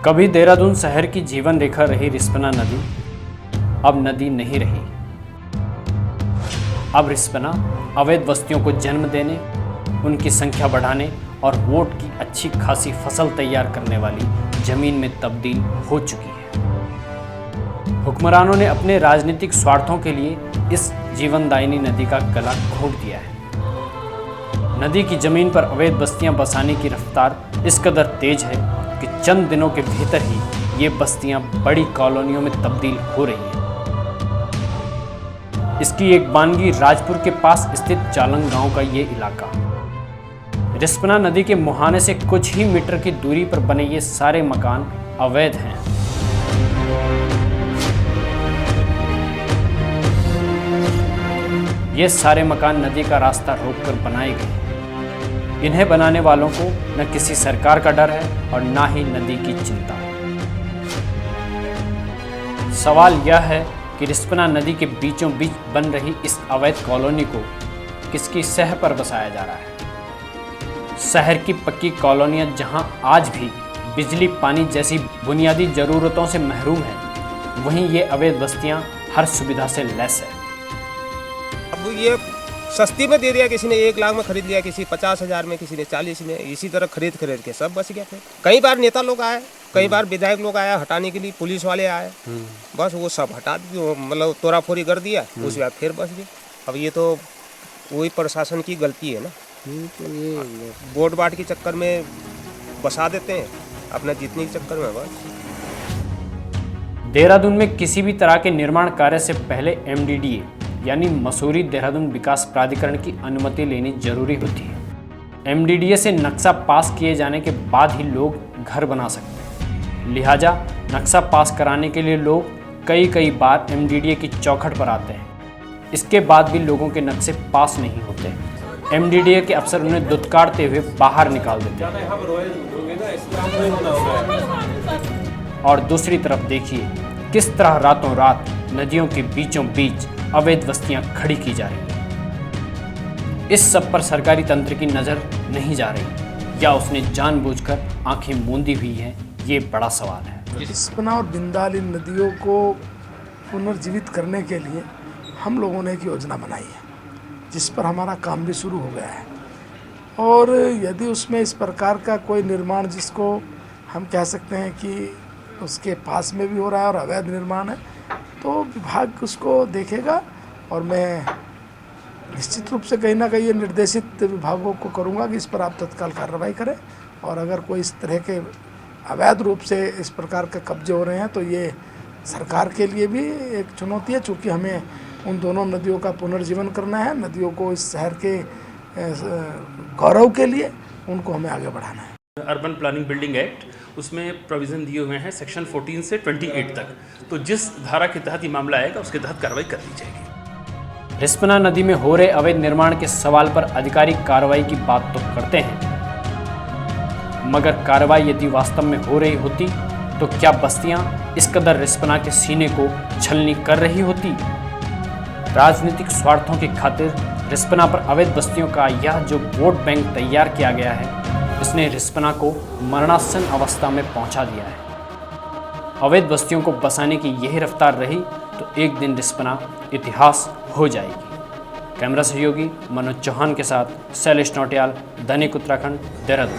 कभी देहरादून शहर की जीवन रेखा रही रिस्पना नदी अब नदी नहीं रही। अब रिस्पना अवैध बस्तियों को जन्म देने, उनकी संख्या बढ़ाने और वोट की अच्छी खासी फसल तैयार करने वाली जमीन में तब्दील हो चुकी है। हुक्मरानों ने अपने राजनीतिक स्वार्थों के लिए इस जीवनदायिनी नदी का गला घोंट दिया है। नदी की जमीन पर अवैध बस्तियां बसाने की रफ्तार इस कदर तेज है कि चंद दिनों के भीतर ही ये बस्तियां बड़ी कॉलोनियों में तब्दील हो रही हैं। इसकी एक बानगी राजपुर के पास स्थित चालंग गांव का ये इलाका। रिस्पना नदी के मुहाने से कुछ ही मीटर की दूरी पर बने ये सारे मकान अवैध हैं। ये सारे मकान नदी का रास्ता रोककर बनाए गए। इन्हें बनाने वालों को न किसी सरकार का डर है और ना ही नदी की चिंता। सवाल यह है कि रिस्पना नदी के बीचों बीच बन रही इस अवैध कॉलोनी को किसकी सह पर बसाया जा रहा है। शहर की पक्की कॉलोनियां जहां आज भी बिजली पानी जैसी बुनियादी जरूरतों से महरूम है, वहीं ये अवैध बस्तियां हर सुविधा से लैस है। अब ये सस्ती में दे दिया, किसी ने 1 लाख में खरीद लिया, किसी 50,000 में, किसी ने 40 में, इसी तरह खरीद के सब बच गया। फिर कई बार नेता लोग आए, कई बार विधायक लोग आया हटाने के लिए, पुलिस वाले आए, बस वो सब हटा दिया, मतलब तोड़ाफोड़ी कर दिया, उसके बाद फिर बच गए। अब ये तो वही प्रशासन की गलती है ना, तो ये वोट बाट के चक्कर में बसा देते हैं, अपना जीतने के चक्कर में। बस देहरादून में किसी भी तरह के निर्माण कार्य से पहले MDDA यानी मसूरी देहरादून विकास प्राधिकरण की अनुमति लेनी जरूरी होती है। MDDA से नक्शा पास किए जाने के बाद ही लोग घर बना सकते हैं। लिहाजा नक्शा पास कराने के लिए लोग कई बार MDDA की चौखट पर आते हैं। इसके बाद भी लोगों के नक्शे पास नहीं होते। MDDA के अफसर उन्हें दुत्कारते हुए बाहर निकाल देते हैं। और दूसरी तरफ देखिए किस तरह रातों रात नदियों के बीचों बीच अवैध बस्तियां खड़ी की जा रही हैं। इस सब पर सरकारी तंत्र की नजर नहीं जा रही या उसने जानबूझकर आंखें मूंदी हुई हैं, ये बड़ा सवाल है। रिस्पना और बिंदाल इन नदियों को पुनर्जीवित करने के लिए हम लोगों ने एक योजना बनाई है, जिस पर हमारा काम भी शुरू हो गया है। और यदि उसमें इस प्रकार का कोई निर्माण जिसको हम कह सकते हैं कि उसके पास में भी हो रहा है और अवैध निर्माण है, तो विभाग उसको देखेगा और मैं निश्चित रूप से कहीं ना कहीं ये निर्देशित विभागों को करूँगा कि इस पर आप तत्काल कार्रवाई करें। और अगर कोई इस तरह के अवैध रूप से इस प्रकार के कब्जे हो रहे हैं तो ये सरकार के लिए भी एक चुनौती है, चूँकि हमें उन दोनों नदियों का पुनर्जीवन करना है। नदियों को इस शहर के गौरव के लिए उनको हमें आगे बढ़ाना है। अर्बन प्लानिंग बिल्डिंग एक्ट, उसमें प्रोविज़न दिए हुए हैं सेक्शन 14 से 28 तक। तो जिस धारा के तहत ये मामला आएगा उसके तहत कार्रवाई कर दी जाएगी। रिस्पना नदी में हो रहे अवैध निर्माण के सवाल पर अधिकारी कार्रवाई की बात तो करते हैं, मगर कार्रवाई यदि वास्तव में हो रही होती तो क्या बस्तियां इस कदर रिस्पना के सीने को छलनी कर रही होती? राजनीतिक स्वार्थों की खातिर रिस्पना पर अवैध बस्तियों का यह जो वोट बैंक तैयार किया गया है, इसने रिस्पना को मरणासन अवस्था में पहुंचा दिया है। अवैध बस्तियों को बसाने की यही रफ्तार रही तो एक दिन रिस्पना इतिहास हो जाएगी। कैमरा सहयोगी मनोज चौहान के साथ शैलेश नौटियाल, दैनिक उत्तराखंड, देहरादून।